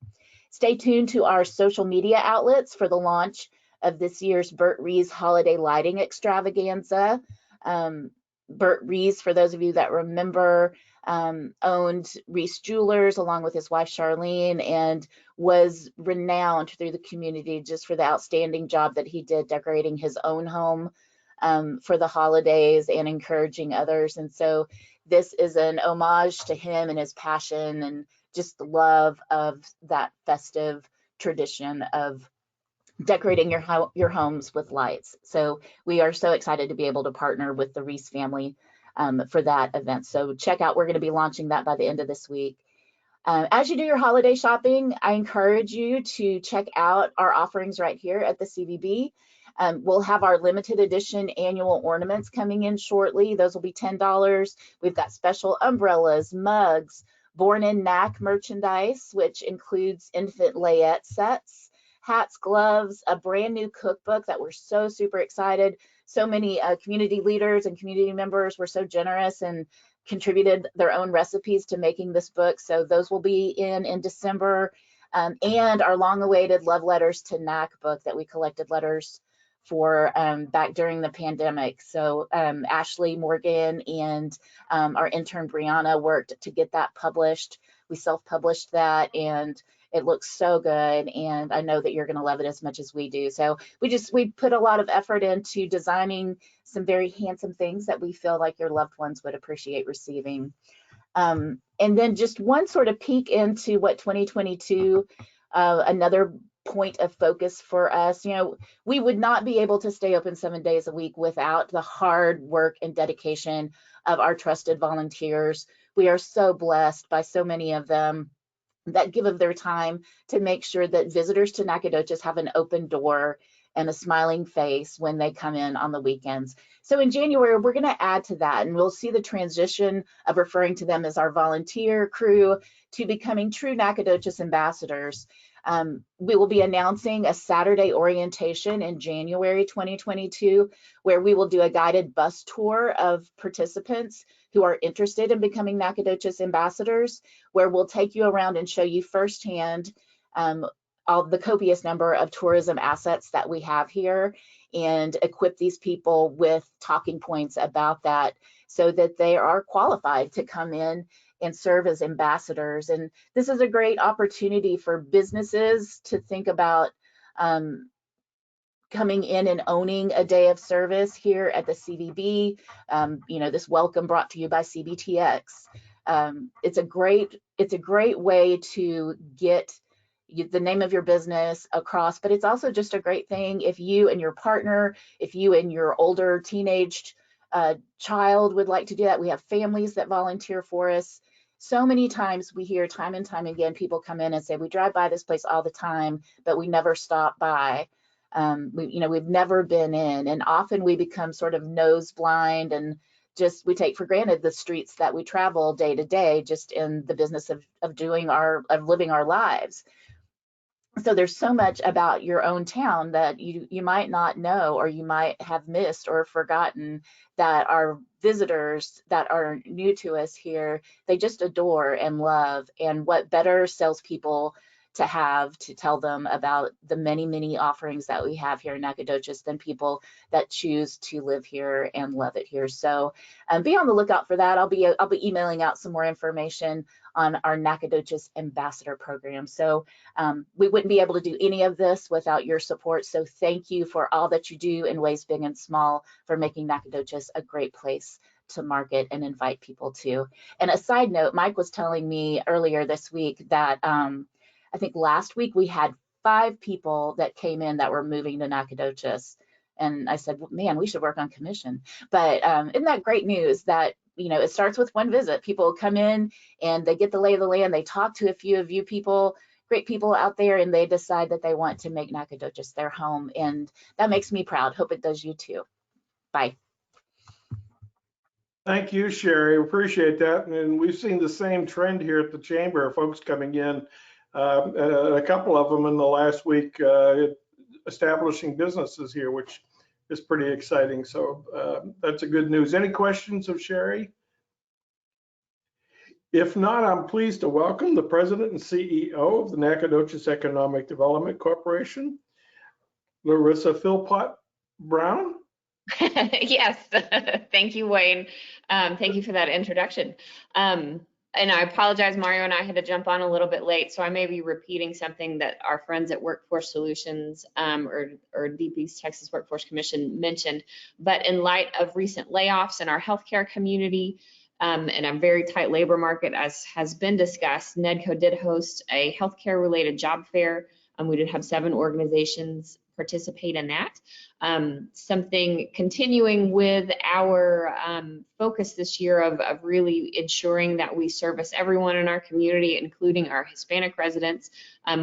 Stay tuned to our social media outlets for the launch of this year's Burt Reeves Holiday Lighting Extravaganza. Burt Reeves, for those of you that remember, owned Reese Jewelers along with his wife Charlene, and was renowned through the community just for the outstanding job that he did decorating his own home for the holidays and encouraging others. And so this is an homage to him and his passion and just the love of that festive tradition of decorating your homes with lights. So we are so excited to be able to partner with the Reeves family for that event. So check out, we're going to be launching that by the end of this week. As you do your holiday shopping, I encourage you to check out our offerings right here at the CVB. We'll have our limited edition annual ornaments coming in shortly. Those will be $10. We've got special umbrellas, mugs, Born in Nac merchandise, which includes infant layette sets, hats, gloves, a brand new cookbook that we're so super excited. So many community leaders and community members were so generous and contributed their own recipes to making this book. So those will be in December. And our long-awaited Love Letters to Nac book that we collected letters for back during the pandemic. So Ashley Morgan and our intern Brianna worked to get that published. We self-published that and it looks so good. And I know that you're gonna love it as much as we do. So we put a lot of effort into designing some very handsome things that we feel like your loved ones would appreciate receiving. And then just one sort of peek into what 2022, another point of focus for us. You know, we would not be able to stay open 7 days a week without the hard work and dedication of our trusted volunteers. We are so blessed by so many of them that give of their time to make sure that visitors to Nacogdoches have an open door and a smiling face when they come in on the weekends. So in January, we're going to add to that, and we'll see the transition of referring to them as our volunteer crew to becoming true Nacogdoches ambassadors. We will be announcing a Saturday orientation in January 2022, where we will do a guided bus tour of participants who are interested in becoming Nacogdoches ambassadors, where we'll take you around and show you firsthand all the copious number of tourism assets that we have here and equip these people with talking points about that so that they are qualified to come in and serve as ambassadors. And this is a great opportunity for businesses to think about coming in and owning a day of service here at the CVB. You know, this welcome brought to you by CBTX. It's a great way to get the name of your business across, but it's also just a great thing if you and your partner, if you and your older teenage child would like to do that. We have families that volunteer for us. So many times we hear time and time again, people come in and say, we drive by this place all the time, but we never stop by. We've never been in, and often we become sort of nose blind and just we take for granted the streets that we travel day to day, just in the business of living our lives. So there's so much about your own town that you might not know, or you might have missed or forgotten, that our visitors that are new to us here, they just adore and love. And what better salespeople to have to tell them about the many, many offerings that we have here in Nacogdoches than people that choose to live here and love it here. So be on the lookout for that. I'll be emailing out some more information on our Nacogdoches Ambassador Program. So we wouldn't be able to do any of this without your support. So thank you for all that you do in ways big and small for making Nacogdoches a great place to market and invite people to. And a side note, Mike was telling me earlier this week that I think last week we had 5 people that came in that were moving to Nacogdoches. And I said, well, man, we should work on commission. But isn't that great news that, you know, it starts with one visit. People come in and they get the lay of the land. They talk to a few of you people, great people out there, and they decide that they want to make Nacogdoches their home. And that makes me proud. Hope it does you too. Bye. Thank you, Sherry. Appreciate that. And we've seen the same trend here at the Chamber of folks coming in, a couple of them in the last week, establishing businesses here, which is pretty exciting. So that's a good news. Any questions of Sherry? If not, I'm pleased to welcome the President and CEO of the Nacogdoches Economic Development Corporation, Larissa Philpott Brown. Yes, thank you, Wayne. Thank you for that introduction. And I apologize, Mario and I had to jump on a little bit late, so I may be repeating something that our friends at Workforce Solutions or DP's Texas Workforce Commission mentioned. But in light of recent layoffs in our healthcare community and a very tight labor market, as has been discussed, NEDCO did host a healthcare related job fair. We did have 7 organizations participate in that. Something continuing with our focus this year of really ensuring that we service everyone in our community, including our Hispanic residents.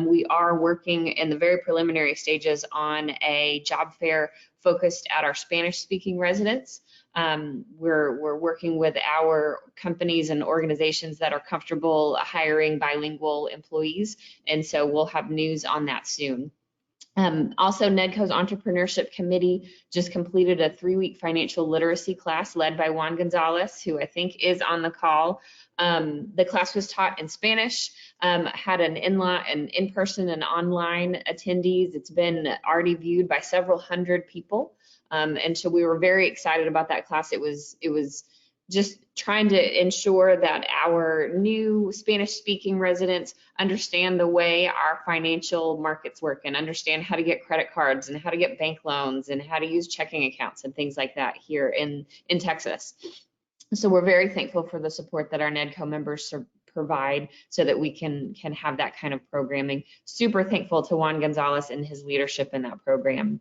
We are working in the very preliminary stages on a job fair focused at our Spanish-speaking residents. We're working with our companies and organizations that are comfortable hiring bilingual employees, and so we'll have news on that soon. Also, NEDCO's Entrepreneurship Committee just completed a 3-week financial literacy class led by Juan Gonzalez, who I think is on the call. The class was taught in Spanish, had an in-person and online attendees. It's been already viewed by several hundred people. And so we were very excited about that class. It was just trying to ensure that our new Spanish-speaking residents understand the way our financial markets work and understand how to get credit cards and how to get bank loans and how to use checking accounts and things like that here in Texas. So we're very thankful for the support that our NEDCO members provide so that we can have that kind of programming. Super thankful to Juan Gonzalez and his leadership in that program.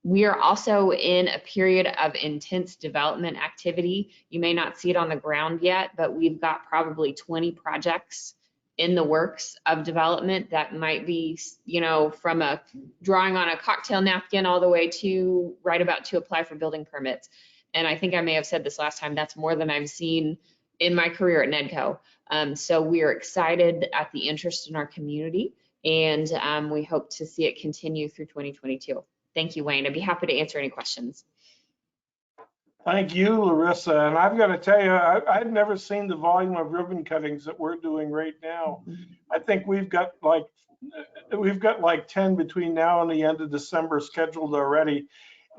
We are also in a period of intense development activity. You may not see it on the ground yet, but we've got probably 20 projects in the works of development that might be, you know, from a drawing on a cocktail napkin all the way to right about to apply for building permits. And I think I may have said this last time, that's more than I've seen in my career at NEDCO. So we are excited at the interest in our community, and we hope to see it continue through 2022. Thank you, Wayne. I'd be happy to answer any questions. Thank you, Larissa. And I've got to tell you, I've never seen the volume of ribbon cuttings that we're doing right now. I think we've got like 10 between now and the end of December scheduled already.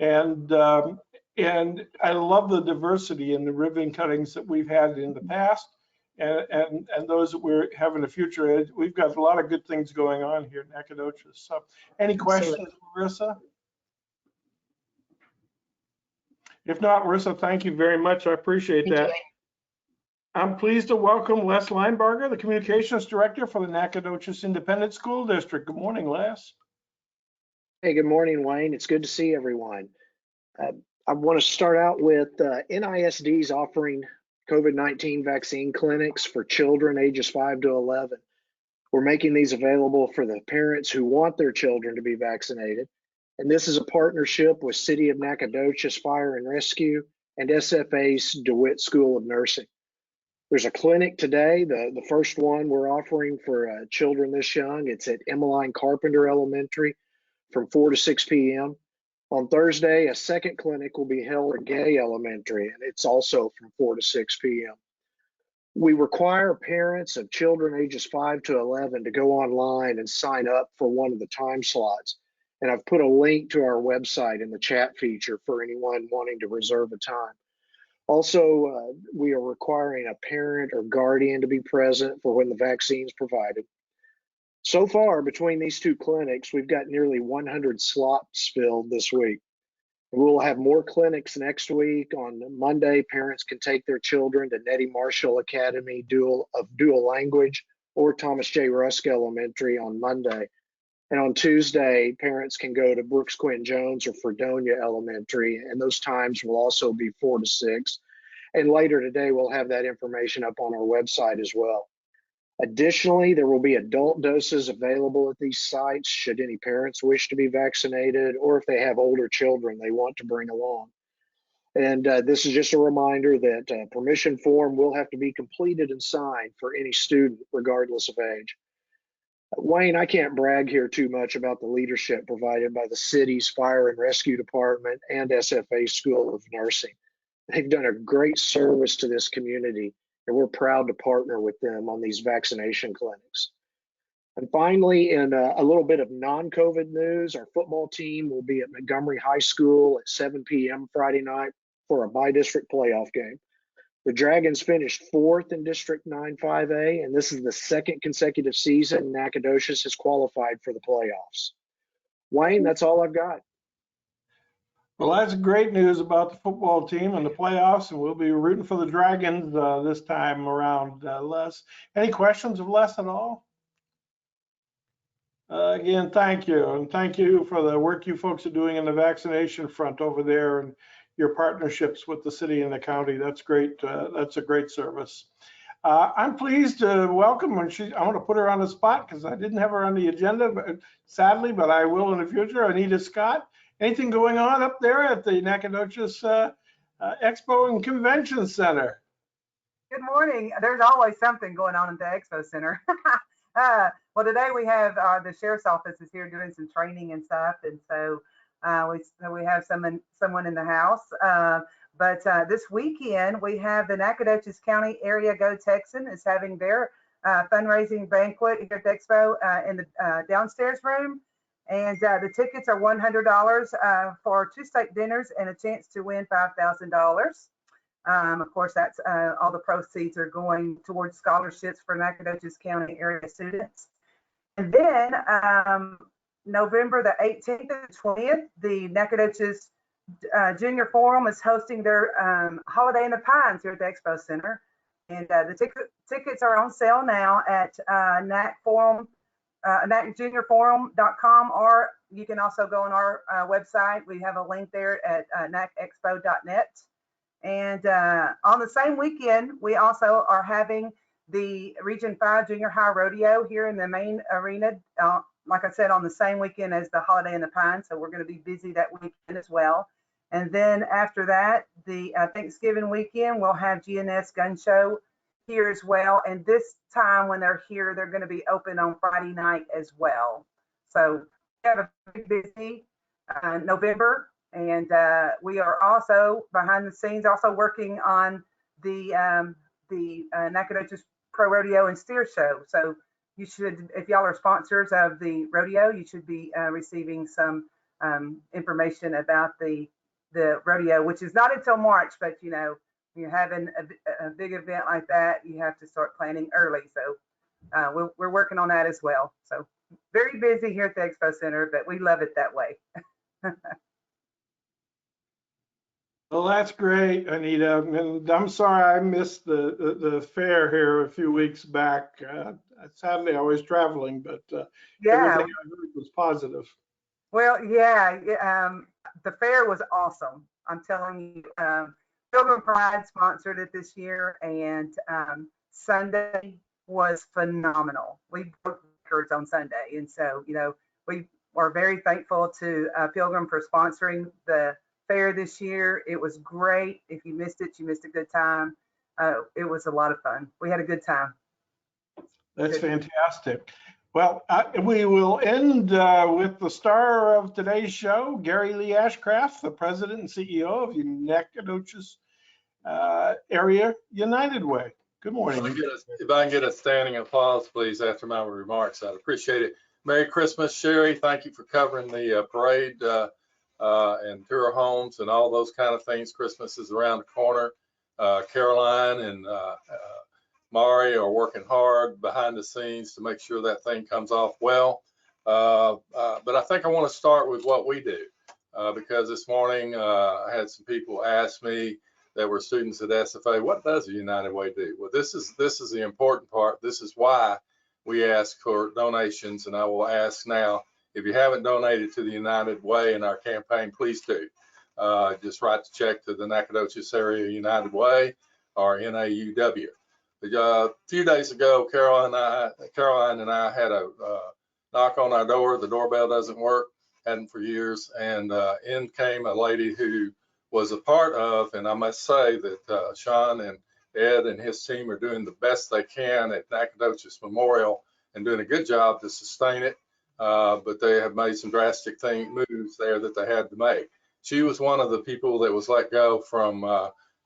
And I love the diversity in the ribbon cuttings that we've had in the past and those that we're having in the future. We've got a lot of good things going on here in Nacogdoches. So any questions, Larissa? If not, Larissa, thank you very much. I appreciate that. I'm pleased to welcome Les Leinberger, the Communications Director for the Nacogdoches Independent School District. Good morning, Les. Hey, good morning, Wayne. It's good to see everyone. I want to start out with NISD's offering COVID-19 vaccine clinics for children ages 5 to 11. We're making these available for the parents who want their children to be vaccinated. And this is a partnership with City of Nacogdoches Fire and Rescue and SFA's DeWitt School of Nursing. There's a clinic today, the first one we're offering for children this young. It's at Emmeline Carpenter Elementary from 4 to 6 p.m. On Thursday, a second clinic will be held at Gay Elementary, and it's also from 4 to 6 p.m. We require parents of children ages 5 to 11 to go online and sign up for one of the time slots. And I've put a link to our website in the chat feature for anyone wanting to reserve a time. Also, we are requiring a parent or guardian to be present for when the vaccine is provided. So far, between these two clinics, we've got nearly 100 slots filled this week. We'll have more clinics next week. On Monday, parents can take their children to Nettie Marshall Academy Dual Language or Thomas J. Rusk Elementary on Monday. And on Tuesday, parents can go to Brooks Quinn Jones or Fredonia Elementary, and those times will also be 4 to 6. And later today, we'll have that information up on our website as well. Additionally, there will be adult doses available at these sites should any parents wish to be vaccinated or if they have older children they want to bring along. And this is just a reminder that permission form will have to be completed and signed for any student, regardless of age. Wayne, I can't brag here too much about the leadership provided by the city's Fire and Rescue Department and SFA School of Nursing. They've done a great service to this community, and we're proud to partner with them on these vaccination clinics. And finally, in a little bit of non-COVID news, our football team will be at Montgomery High School at 7 p.m. Friday night for a bi-district playoff game. The Dragons finished 4th in District 9-5A, and this is the 2nd consecutive season Nacogdoches has qualified for the playoffs. Wayne, that's all I've got. Well, that's great news about the football team and the playoffs, and we'll be rooting for the Dragons this time around. Les, any questions of Les at all? Again, thank you, and thank you for the work you folks are doing in the vaccination front over there and your partnerships with the city and the county. That's great. That's a great service. I'm pleased to welcome, I want to put her on the spot because I didn't have her on the agenda, sadly, but I will in the future. Anita Scott. Anything going on up there at the Nacogdoches Expo and Convention Center? Good morning. There's always something going on at the Expo Center. Well, today we have the sheriff's office is here doing some training and stuff, and so we have someone in the house. But this weekend we have the Nacogdoches County Area Go Texan is having their fundraising banquet here at the Expo in the downstairs room. And the tickets are $100 for 2 steak dinners and a chance to win $5,000. Of course, that's all the proceeds are going towards scholarships for Nacogdoches County area students. And then November the 18th and 20th, the Nacogdoches Junior Forum is hosting their Holiday in the Pines here at the Expo Center. And the tickets are on sale now at NacJuniorForum.com, or you can also go on our website. We have a link there at nacexpo.net. And on the same weekend, we also are having the Region 5 Junior High Rodeo here in the main arena, like I said, on the same weekend as the Holiday in the Pines. So we're going to be busy that weekend as well. And then after that, the Thanksgiving weekend, we'll have GNS Gun Show here as well. And this time when they're here, they're going to be open on Friday night as well. So we have a big busy November. And we are also behind the scenes also working on the Nacogdoches Pro Rodeo and Steer Show. So you should, if y'all are sponsors of the rodeo, you should be receiving some information about the rodeo, which is not until March, but you know, you're having a big event like that, you have to start planning early. So we're working on that as well. So very busy here at the Expo Center, but we love it that way. Well, that's great, Anita. And I'm sorry I missed the fair here a few weeks back. Sadly, I was traveling, but Yeah. everything I heard was positive. Well, yeah, the fair was awesome. I'm telling you, Pilgrim Pride sponsored it this year, and Sunday was phenomenal. We broke records on Sunday, and so, you know, we are very thankful to Pilgrim for sponsoring the fair this year. It was great. If you missed it, you missed a good time. It was a lot of fun. We had a good time. That's fantastic. Well, we will end with the star of today's show, Gary Lee Ashcraft, the president and CEO of Nacogdoches Area United Way. Good morning. If I can get a standing applause, please, after my remarks, I'd appreciate it. Merry Christmas, Sherry. Thank you for covering the parade and tour homes and all those kind of things. Christmas is around the corner. Caroline and Mari are working hard behind the scenes to make sure that thing comes off well. But I think I want to start with what we do because this morning I had some people ask me that were students at SFA, what does a United Way do? Well, this is the important part. This is why we ask for donations, and I will ask now, if you haven't donated to the United Way in our campaign, please do. Just write the check to the Nacogdoches Area United Way or NAUW. A few days ago, Caroline and I had a knock on our door. The doorbell doesn't work, hadn't for years, and in came a lady who was a part of, and I must say that Sean and Ed and his team are doing the best they can at Nacogdoches Memorial and doing a good job to sustain it, but they have made some drastic moves there that they had to make. She was one of the people that was let go from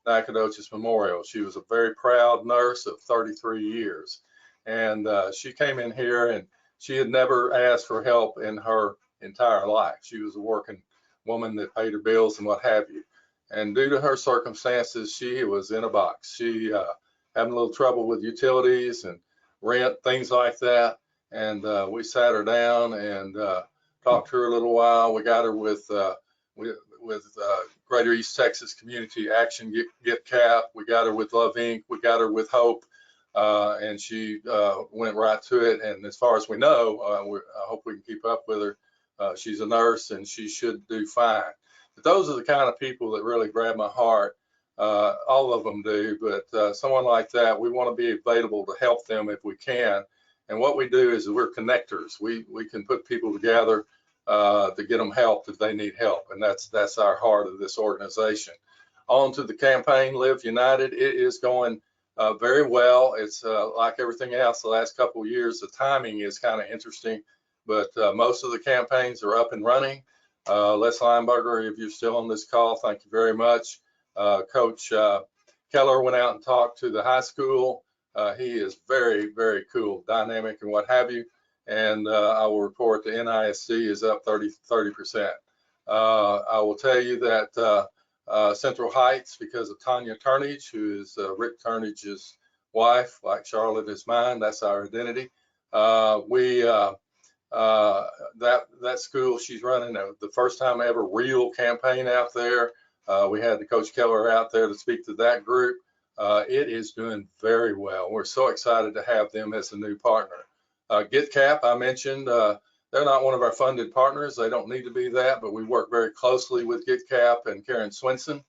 Nacogdoches Memorial. She was a very proud nurse of 33 years. And she came in here and she had never asked for help in her entire life. She was a working woman that paid her bills and what have you. And due to her circumstances, she was in a box. She having a little trouble with utilities and rent, things like that. And we sat her down and talked to her a little while. We got her with Greater East Texas Community Action Get Cap. We got her with Love Inc. We got her with Hope, and she went right to it. And as far as we know, I hope we can keep up with her. She's a nurse and she should do fine. But those are the kind of people that really grab my heart. All of them do, but someone like that, we want to be available to help them if we can. And what we do is we're connectors. We can put people together to get them help if they need help, and that's our heart of this organization. On to the campaign, Live United. It is going very well. It's like everything else the last couple of years, the timing is kind of interesting, but most of the campaigns are up and running. Les Leinberger, if you're still on this call, thank you very much. Coach Keller went out and talked to the high school. He is very, very cool, dynamic, and what have you. And I will report the NISC is up 30%. I will tell you that Central Heights, because of Tanya Turnage, who is Rick Turnage's wife, like Charlotte is mine, that's our identity. That school, she's running the first time ever real campaign out there. We had the Coach Keller out there to speak to that group. It is doing very well. We're so excited to have them as a new partner. GetCap, I mentioned, they're not one of our funded partners. They don't need to be that, but we work very closely with GetCap and Karen Swinson.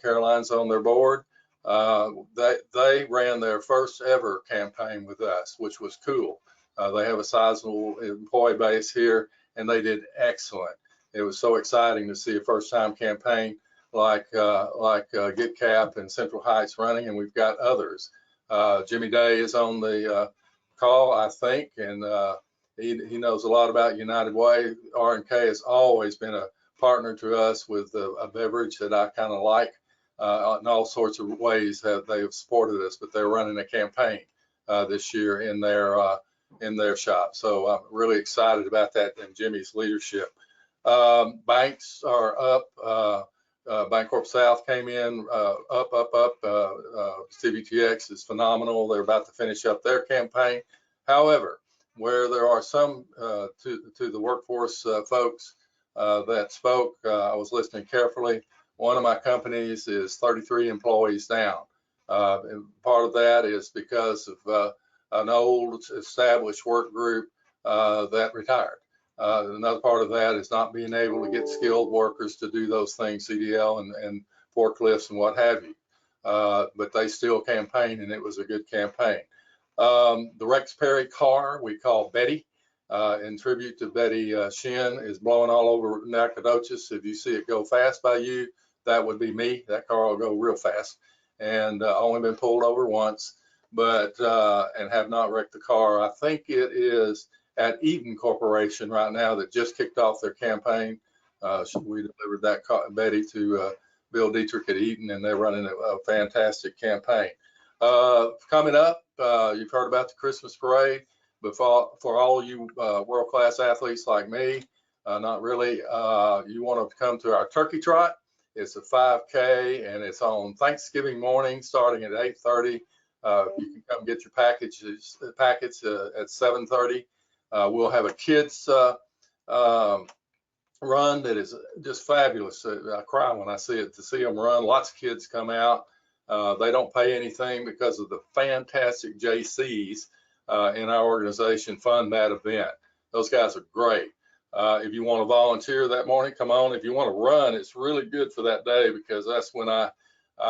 Caroline's on their board. They ran their first ever campaign with us, which was cool. They have a sizable employee base here, and they did excellent. It was so exciting to see a first-time campaign like GetCap and Central Heights running, and we've got others. Jimmy Day is on the call, I think, and he knows a lot about United Way. R&K has always been a partner to us with a beverage that I kind of like in all sorts of ways. They have supported us, but they're running a campaign this year in their shop. So I'm really excited about that and Jimmy's leadership. Banks are up. Bancorp South came in up. CBTX is phenomenal. They're about to finish up their campaign. However, where there are some to the workforce folks that spoke, I was listening carefully. One of my companies is 33 employees down. And part of that is because of an old established work group that retired. Another part of that is not being able to get skilled workers to do those things, CDL and forklifts and what have you. But they still campaigned, and it was a good campaign. The Rex Perry car we call Betty, in tribute to Betty Shin, is blowing all over Nacogdoches. If you see it go fast by you, that would be me. That car will go real fast, and only been pulled over once, but and have not wrecked the car. I think it is at Eaton Corporation right now that just kicked off their campaign. We delivered that car, Betty, to Bill Dietrich at Eaton, and they're running a fantastic campaign. Coming up, you've heard about the Christmas parade, but for all you world-class athletes like me, not really, you want to come to our turkey trot. It's a 5K, and it's on Thanksgiving morning starting at 8:30. You can come get your packets at 7:30. We'll have a kids run that is just fabulous. I cry when I see it, to see them run. Lots of kids come out. They don't pay anything because of the fantastic JCs in our organization fund that event. Those guys are great. If you want to volunteer that morning, come on. If you want to run, it's really good for that day, because that's when I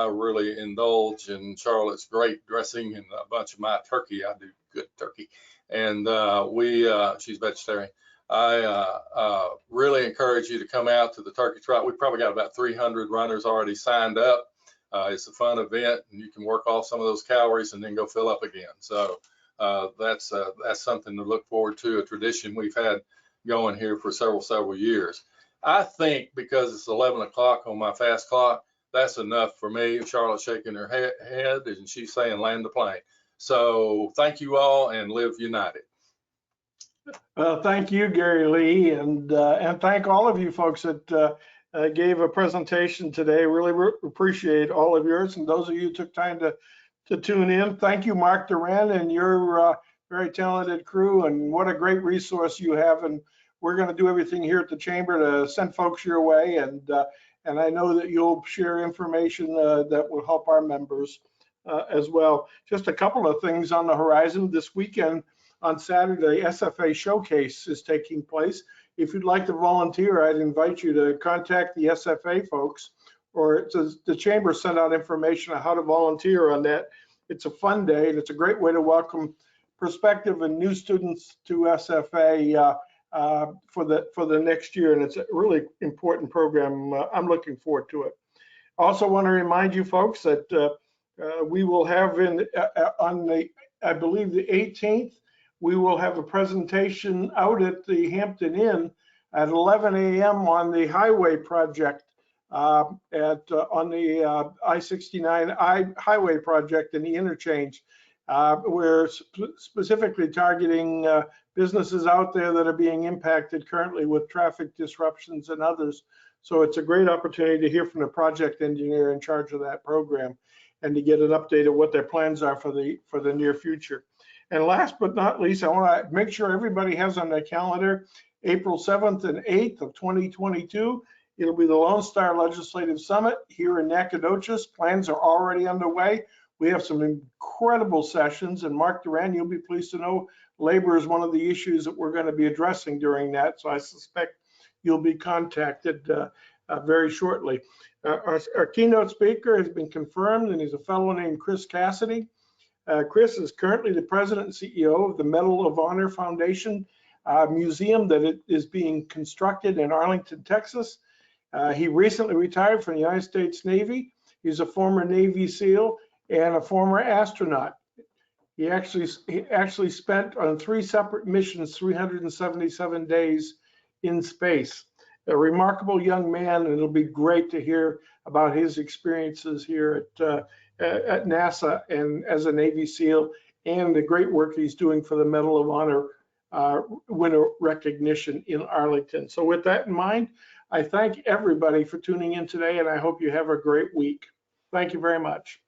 really indulge in Charlotte's great dressing and a bunch of my turkey. I do good turkey. And she's vegetarian. I really encourage you to come out to the turkey trot. We've probably got about 300 runners already signed up. It's a fun event, and you can work off some of those calories and then go fill up again. So that's something to look forward to, a tradition we've had going here for several years. I think because it's 11 o'clock on my fast clock, that's enough for me. Charlotte's shaking her head, and she's saying land the plane. So thank you all, and live united. Thank you, Gary Lee, and thank all of you folks that gave a presentation today. Really appreciate all of yours, and those of you who took time to tune in. Thank you, Mark Durand, and your very talented crew, and what a great resource you have. And we're going to do everything here at the Chamber to send folks your way, and I know that you'll share information that will help our members as well. Just a couple of things on the horizon. This weekend on Saturday, SFA Showcase is taking place. If you'd like to volunteer, I'd invite you to contact the SFA folks, or the Chamber sent out information on how to volunteer on that. It's a fun day, and it's a great way to welcome prospective and new students to SFA for the next year, and it's a really important program. I'm looking forward to it. Also want to remind you folks that we will have on the, I believe the 18th, we will have a presentation out at the Hampton Inn at 11 a.m. on the highway project on the I-69 highway project in the interchange. We're specifically targeting businesses out there that are being impacted currently with traffic disruptions and others. So it's a great opportunity to hear from the project engineer in charge of that program and to get an update of what their plans are for the near future. And last but not least, I want to make sure everybody has on their calendar April 7th and 8th of 2022. It'll be the Lone Star Legislative Summit here in Nacogdoches. Plans are already underway. We have some incredible sessions, and Mark Durand, you'll be pleased to know labor is one of the issues that we're going to be addressing during that. So I suspect you'll be contacted very shortly. Our keynote speaker has been confirmed, and he's a fellow named Chris Cassidy. Chris is currently the president and CEO of the Medal of Honor Foundation museum that is being constructed in Arlington, Texas. He recently retired from the United States Navy. He's a former Navy SEAL and a former astronaut. He actually spent on 3 separate missions 377 days in space. A remarkable young man, and it'll be great to hear about his experiences here at NASA and as a Navy SEAL, and the great work he's doing for the Medal of Honor winner recognition in Arlington. So with that in mind, I thank everybody for tuning in today, and I hope you have a great week. Thank you very much.